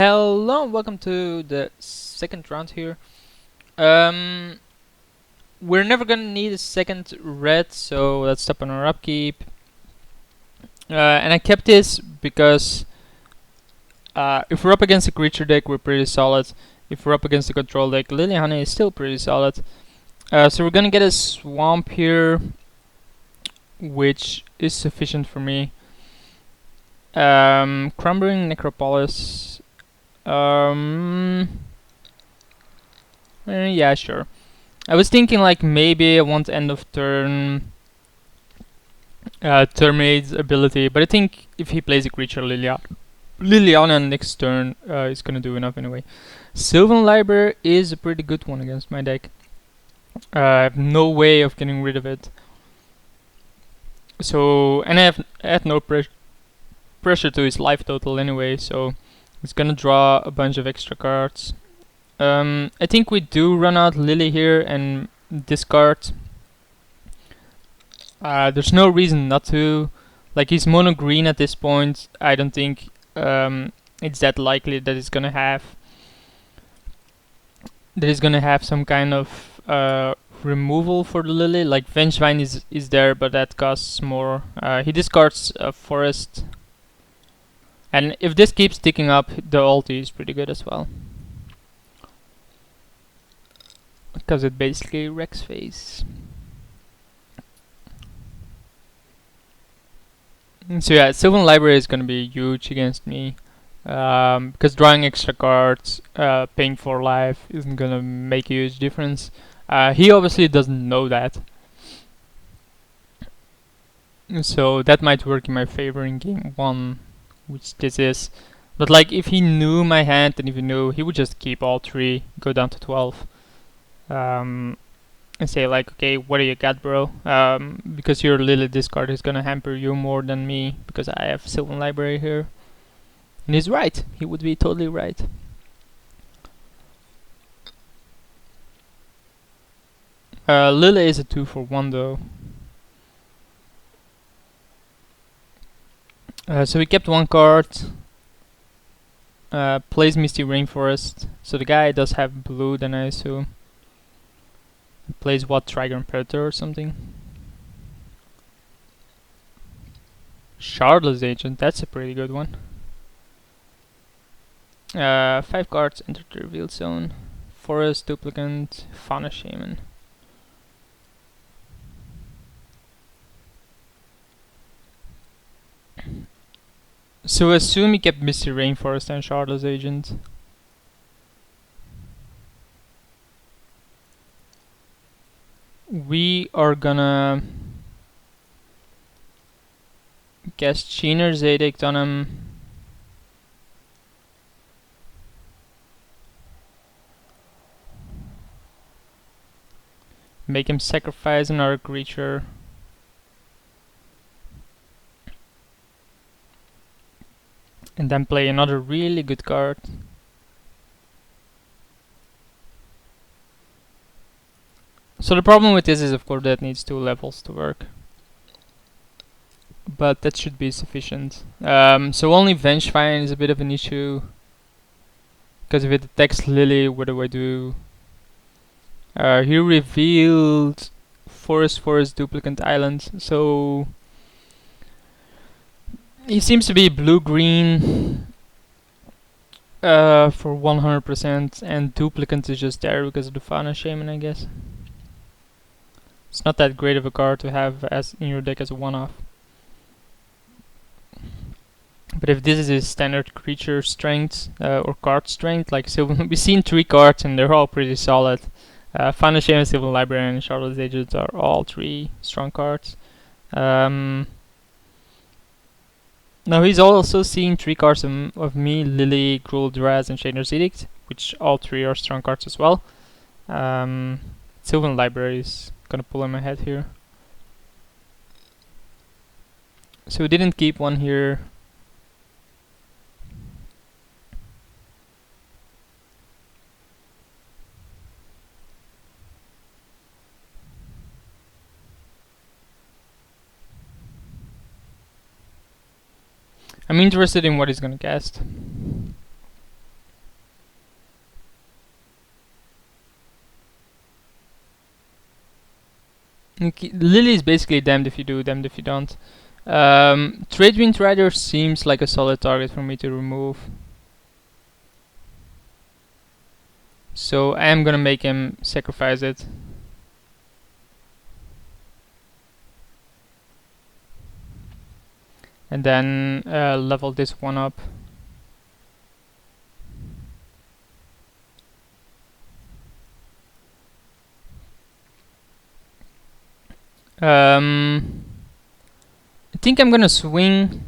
Hello, welcome to the second round here. Um, we're never gonna need a second red, so let's stop on our upkeep. And I kept this because if we're up against a creature deck, we're pretty solid. If we're up against a control deck, Lily Honey is still pretty solid. So we're gonna get a swamp here, which is sufficient for me. Crumbling Necropolis. Yeah, sure. I was thinking like maybe I want end of turn Terminate's ability, but I think if he plays a creature Liliana next turn is gonna do enough anyway. Sylvan Library is a pretty good one against my deck. I have no way of getting rid of it. So, and I have no pressure to his life total anyway, so it's gonna draw a bunch of extra cards. I think we do run out Lily here and discard. There's no reason not to. Like, he's mono green at this point. I don't think it's that likely that he's gonna have some kind of removal for the Lily. Like, Vengevine is there, but that costs more. He discards a forest, and if this keeps ticking up, the ulti is pretty good as well, because it basically wrecks face. So yeah, Sylvan Library is gonna be huge against me. Because drawing extra cards, paying for life isn't gonna make a huge difference. He obviously doesn't know that. So that might work in my favor in game 1, which this is. But like, if he knew my hand and if he knew, he would just keep all 3, go down to 12. And say like, okay, what do you got, bro? Because your Lily discard is gonna hamper you more than me, because I have Sylvan Library here. And he's right. He would be totally right. Lily is a 2 for 1 though. So we kept 1 card. Plays Misty Rainforest. So the guy does have blue, then I assume. Plays what? Trigon Predator or something? Shardless Agent, that's a pretty good one. 5 cards enter the revealed zone. Forest, Duplicant, Fauna Shaman. So assume he kept Misty Rainforest and Shardless Agent. We are gonna cast Sheener's Edict on him. Make him sacrifice another creature. And then play another really good card. So the problem with this is, of course, that it needs 2 levels to work. But that should be sufficient. So only Vengevine is a bit of an issue. Because if it attacks Lily, what do I do? He revealed Forest Duplicant Island. So he seems to be blue-green for 100%, and Duplicant is just there because of the Fauna Shaman, I guess. It's not that great of a card to have as in your deck as a one-off. But if this is his standard creature strength or card strength, like Sylvan, we've seen 3 cards and they're all pretty solid. Fauna Shaman, Sylvan Library, and Shardless Agent are all 3 strong cards. Now he's also seen 3 cards of me, Lily, Cruel Draz, and Shadner's Edict, which all 3 are strong cards as well. Sylvan Library is gonna pull him ahead here. So we didn't keep 1 here. I'm interested in what he's gonna cast. Okay, Lily is basically damned if you do, damned if you don't. Trade Wind Rider seems like a solid target for me to remove. So I am gonna make him sacrifice it. And then level this one up. I think I'm gonna swing.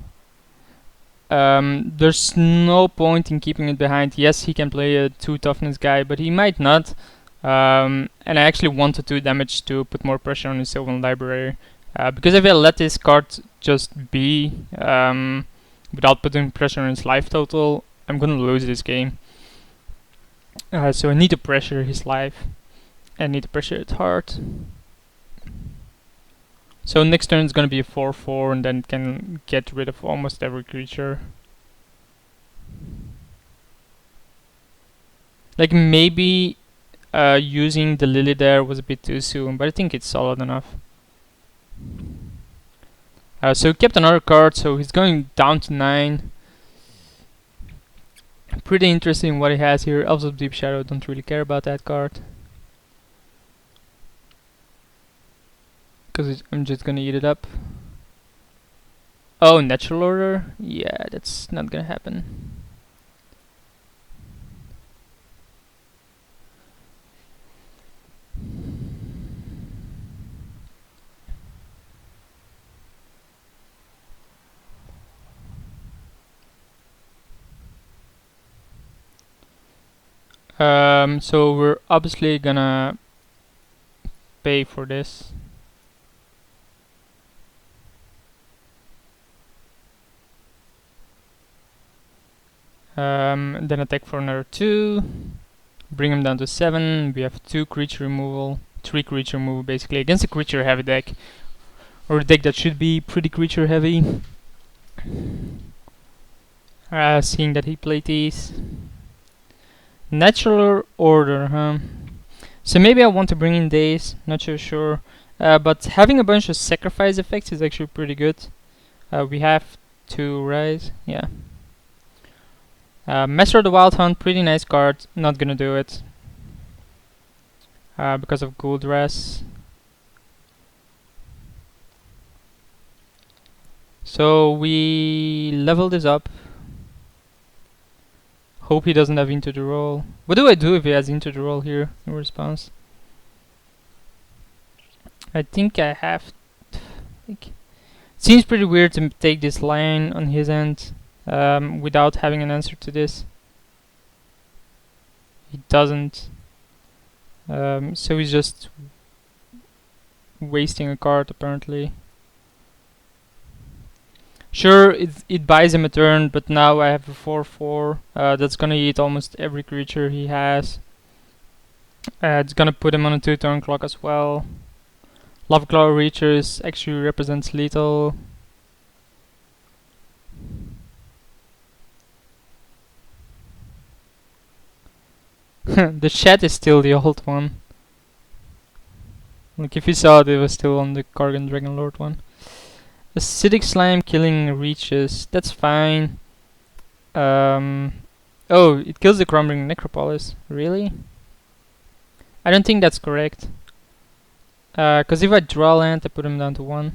There's no point in keeping it behind. Yes, he can play a 2 toughness guy, but he might not. And I actually want to 2 damage to put more pressure on his Sylvan Library. Because if I let this card just be, without putting pressure on his life total, I'm gonna lose this game. So I need to pressure his life. I need to pressure it hard. So next turn is gonna be a 4/4, and then it can get rid of almost every creature. Like maybe using the Lily there was a bit too soon, but I think it's solid enough. So he kept another card, so he's going down to 9. Pretty interesting what he has here. Elves of Deep Shadow, don't really care about that card. Because I'm just gonna eat it up. Oh, Natural Order? Yeah, that's not gonna happen. So we're obviously gonna pay for this. Then attack for another 2. Bring him down to 7. We have 2 creature removal. 3 creature removal basically against a creature heavy deck. Or a deck that should be pretty creature heavy. Seeing that he played these. Natural Order, huh? So maybe I want to bring in Daze, not so sure. But having a bunch of sacrifice effects is actually pretty good. We have 2 rise, yeah. Master of the Wild Hunt, pretty nice card, not gonna do it. Because of Ghoul Dress. So we level this up. Hope he doesn't have Into the Roll. What do I do if he has Into the Roll here in response? I think I have... Seems pretty weird to take this line on his end without having an answer to this. He doesn't. So he's just wasting a card apparently. Sure, it buys him a turn, but now I have a 4/4 that's gonna eat almost every creature he has. It's gonna put him on a 2-turn clock as well. Lava Claw Reachers actually represents lethal. The chat is still the old one. Like if you saw it, it was still on the Kargan Dragonlord one. Acidic Slime killing Reaches, that's fine. Oh, it kills the Crumbling Necropolis. Really? I don't think that's correct. Cause if I draw land, I put him down to 1.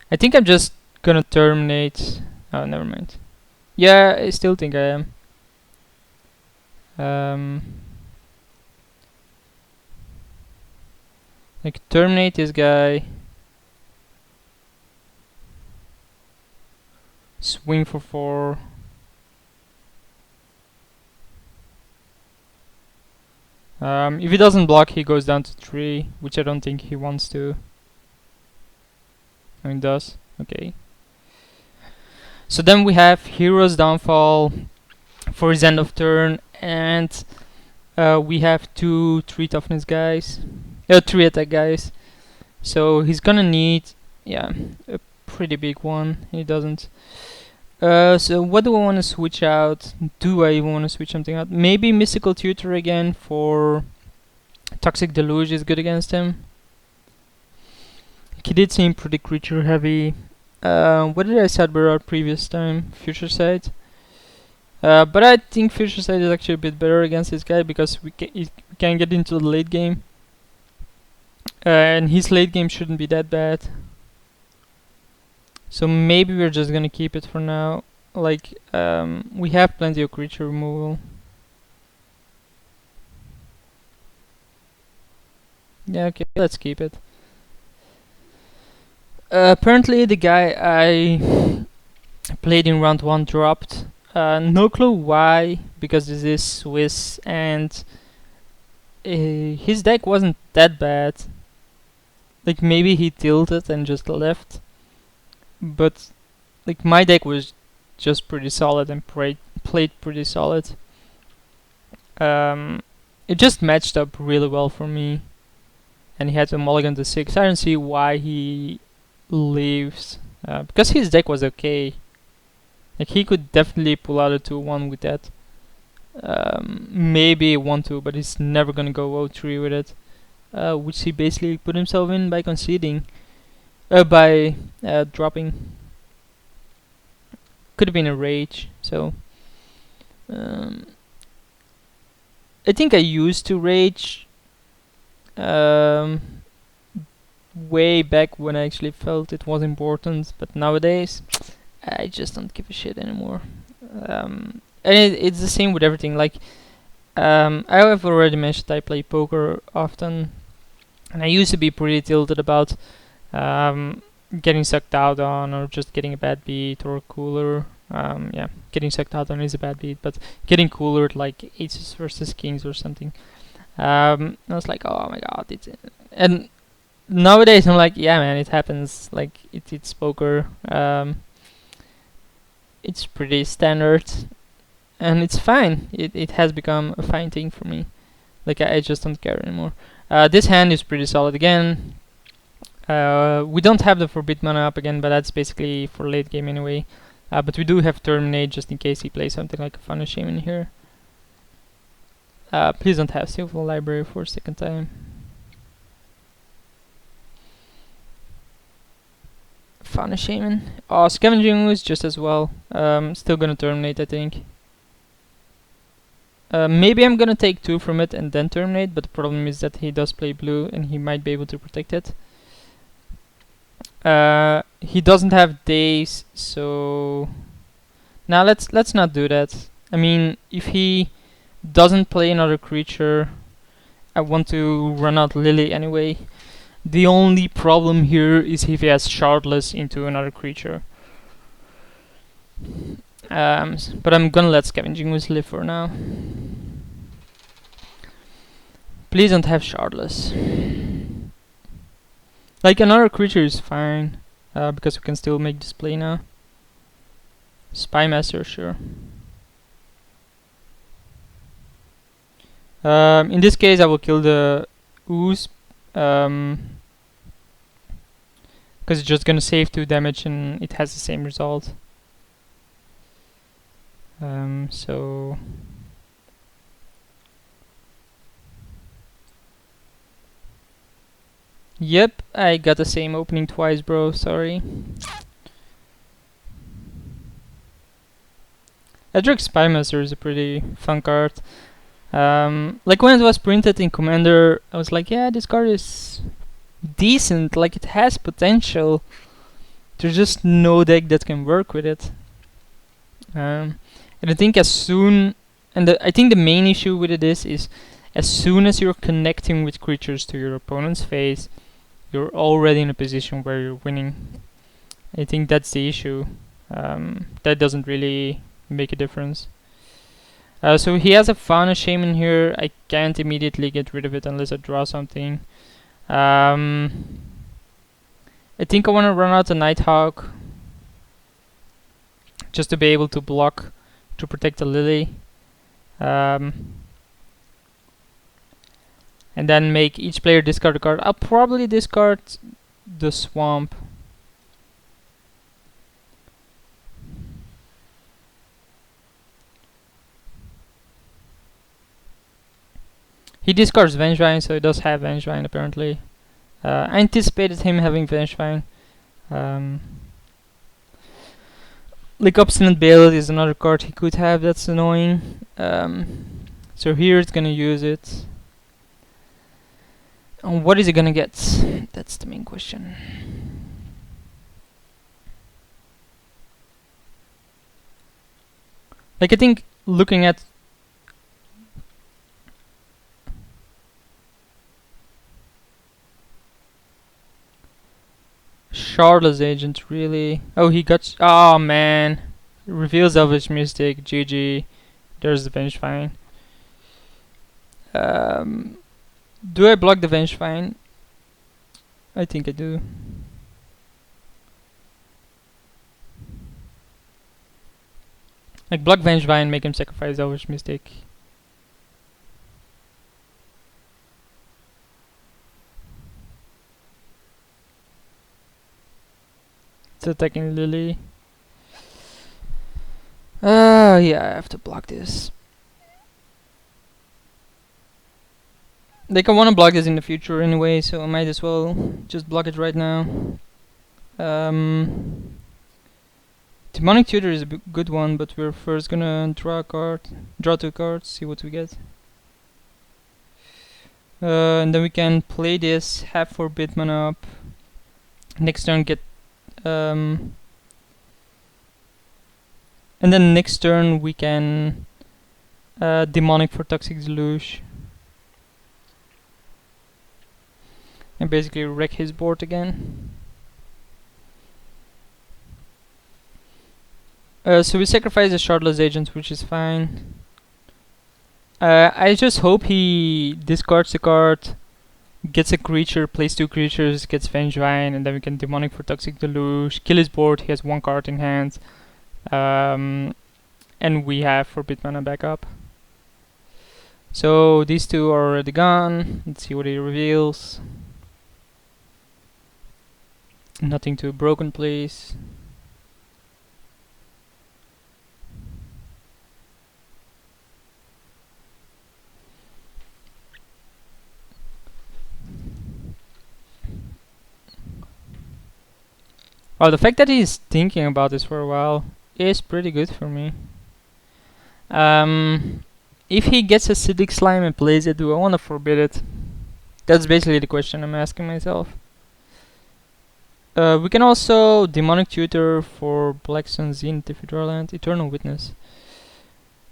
I think I'm just gonna terminate. Oh, never mind. Yeah, I still think I am. Like terminate this guy. Swing for 4. If he doesn't block, he goes down to 3, which I don't think he wants to. I mean, does. Okay. So then we have Hero's Downfall for his end of turn, and we have 2 3 toughness guys, 3 attack guys. So he's gonna need, yeah, a pretty big one. He doesn't. So what do I want to switch out? Do I even want to switch something out? Maybe Mystical Tutor again for Toxic Deluge is good against him. He did seem pretty creature heavy. What did I say about previous time? Future Sight. But I think Future Sight is actually a bit better against this guy because we can get into the late game. And his late game shouldn't be that bad. So maybe we're just gonna keep it for now. Like, we have plenty of creature removal. Yeah, okay, let's keep it. Apparently the guy I played in round 1 dropped. No clue why, because this is Swiss and his deck wasn't that bad. Like, maybe he tilted and just left. But, like, my deck was just pretty solid and played pretty solid. It just matched up really well for me. And he had to mulligan to 6. I don't see why he leaves. Because his deck was okay. Like, he could definitely pull out a 2-1 with that. Maybe 1-2, but he's never gonna go 0-3 with it. Which he basically put himself in by conceding. By dropping. Could have been a rage, so... I think I used to rage way back when I actually felt it was important, but nowadays I just don't give a shit anymore. And it's the same with everything. Like, I have already mentioned I play poker often, and I used to be pretty tilted about getting sucked out on, or just getting a bad beat, or cooler. Yeah, getting sucked out on is a bad beat, but getting cooler at like aces versus kings or something. I was like, oh my god, and nowadays I'm like, yeah, man, it happens. Like, it's poker. It's pretty standard, and it's fine. It has become a fine thing for me. Like, I just don't care anymore. This hand is pretty solid again. We don't have the Forbid Mana up again, but that's basically for late game anyway. But we do have Terminate just in case he plays something like a Fana Shaman here. Please don't have Silver Library for a second time. Fana Shaman. Oh, Scavenging Ooze just as well. Still gonna Terminate, I think. Maybe I'm gonna take 2 from it and then Terminate, but the problem is that he does play blue and he might be able to protect it. He doesn't have days, so... Now let's not do that. I mean, if he doesn't play another creature, I want to run out Lily anyway. The only problem here is if he has Shardless into another creature. But I'm gonna let Scavenging Ooze live for now. Please don't have Shardless. Like, another creature is fine, because we can still make display now. Spymaster, sure. In this case, I will kill the Ooze, because it's just gonna save 2 damage and it has the same result. So... Yep, I got the same opening twice, bro, sorry. Edric Spymaster is a pretty fun card. Like, when it was printed in Commander, I was like, yeah, this card is decent, like, it has potential. There's just no deck that can work with it. And I think as soon... And I think the main issue with it is as soon as you're connecting with creatures to your opponent's face, you're already in a position where you're winning. I think that's the issue. That doesn't really make a difference. So he has a Fauna Shaman here. I can't immediately get rid of it unless I draw something. I think I want to run out the Nighthawk just to be able to block to protect the Lily. And then make each player discard a card. I'll probably discard the Swamp. He discards Vengevine, so he does have Vengevine apparently. I anticipated him having Vengefine. Like Obstinate Bale is another card he could have that's annoying. So here it's gonna use it. And what is he gonna get? That's the main question. Like I think looking at Shardless Agent, really? Oh, he got. Oh man, reveals Elvish Mystic. GG. There's the Vengefine. Do I block the Vengefine? I think I do. Like block Vengefine, make him sacrifice Elvish Mystic. It's attacking Lily. Yeah, I have to block this. Like I want to block this in the future anyway, so I might as well just block it right now. Demonic Tutor is a good one, but we're first gonna draw two cards, see what we get. And then we can play this, have Forbid mana up. Next turn get and then next turn we can Demonic for Toxic Deluge. And basically wreck his board again. So we sacrifice the Shardless Agent, which is fine. I just hope he discards the card, gets a creature, plays two creatures, gets Vengevine, and then we can Demonic for Toxic Deluge, kill his board, he has one card in hand. And we have Forbid Mana back up. So these two are already gone. Let's see what he reveals. Nothing too broken, please. Well, the fact that he's thinking about this for a while is pretty good for me. If he gets Acidic Slime and plays it, do I want to forbid it? That's basically the question I'm asking myself. We can also Demonic Tutor for Black Sun Zenith if we draw land. Eternal Witness.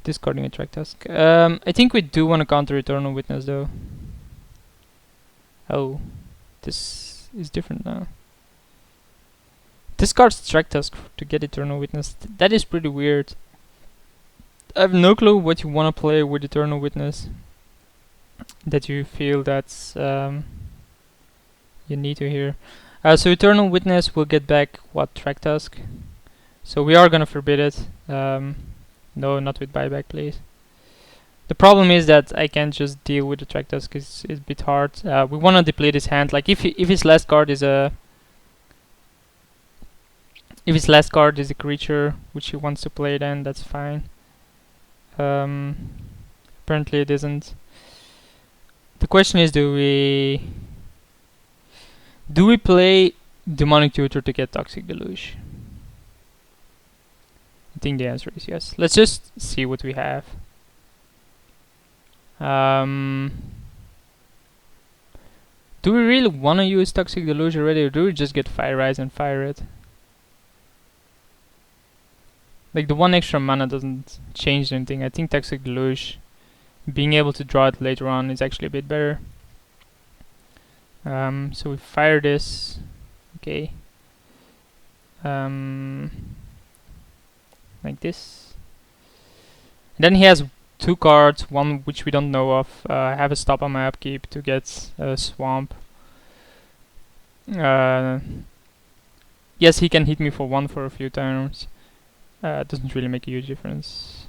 Discarding a Track Task. I think we do want to counter Eternal Witness though. Oh, this is different now. Discards Track Task to get Eternal Witness. That is pretty weird. I have no clue what you want to play with Eternal Witness. That you feel that's you need to hear. So Eternal Witness will get back what Track Task. So we are gonna forbid it. No, not with buyback, please. The problem is that I can't just deal with the Track Task. It's a bit hard. We wanna deplete his hand. Like if his last card is a creature which he wants to play, then that's fine. Apparently it isn't. The question is, do we play Demonic Tutor to get Toxic Deluge? I think the answer is yes. Let's just see what we have. Do we really want to use Toxic Deluge already, or do we just get Fire Eyes and fire it? Like the one extra mana doesn't change anything. I think Toxic Deluge, being able to draw it later on, is actually a bit better. So we fire this. Okay. Like this. Then he has two cards, one which we don't know of. I have a stop on my upkeep to get a swamp. Yes, he can hit me for one for a few turns. It doesn't really make a huge difference.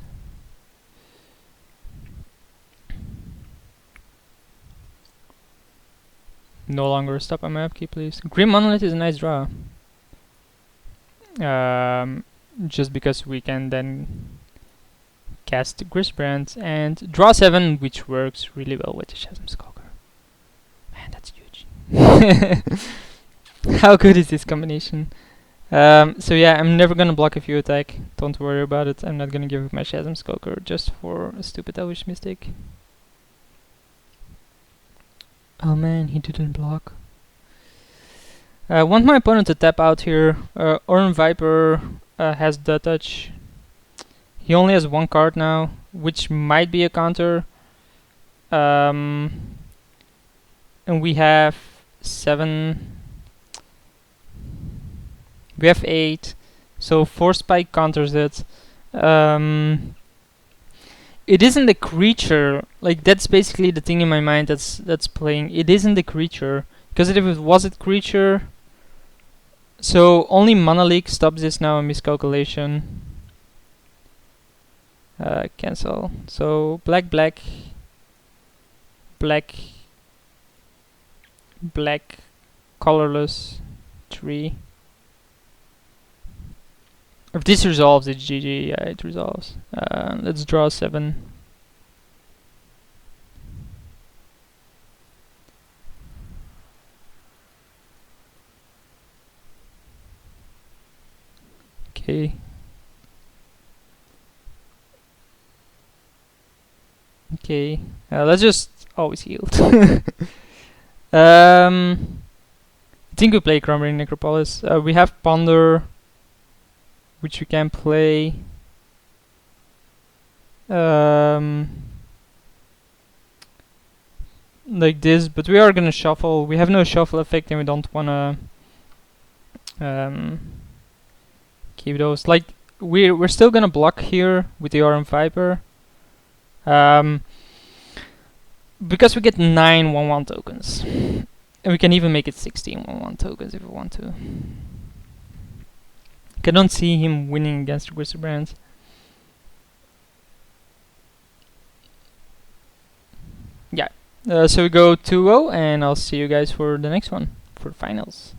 No longer a stop on my upkeep, please. Grim Monolith is a nice draw. Just because we can then cast Gristbrand and draw 7, which works really well with the Chasm Skulker. Man, that's huge. How good is this combination? So yeah, I'm never gonna block if you attack. Don't worry about it. I'm not gonna give up my Chasm Skulker just for a stupid Elvish mistake. Oh man, he didn't block. I want my opponent to tap out here. Oran Viper has the touch. He only has one card now, which might be a counter. And we have 7. We have 8. So 4 Spike counters it. It isn't the creature. Like, that's basically the thing in my mind that's playing. It isn't the creature. Because if it was a creature... So only Mana Leak stops this now, a miscalculation. Cancel. So black, black, black, black, colorless, 3. If this resolves, it's GG. Yeah, it resolves. Let's draw 7. Okay. Okay. Let's just always healed. I think we play Crumbling Necropolis. We have Ponder, which we can play. Like this, but we are gonna shuffle. We have no shuffle effect and we don't wanna keep those. Like, we're still gonna block here with the Oran Viper. Because we get 9 1/1 tokens. And we can even make it 16 1/1 tokens if we want to. I don't see him winning against Wizard Brands. Yeah. So we go 2-0, and I'll see you guys for the next one, for finals.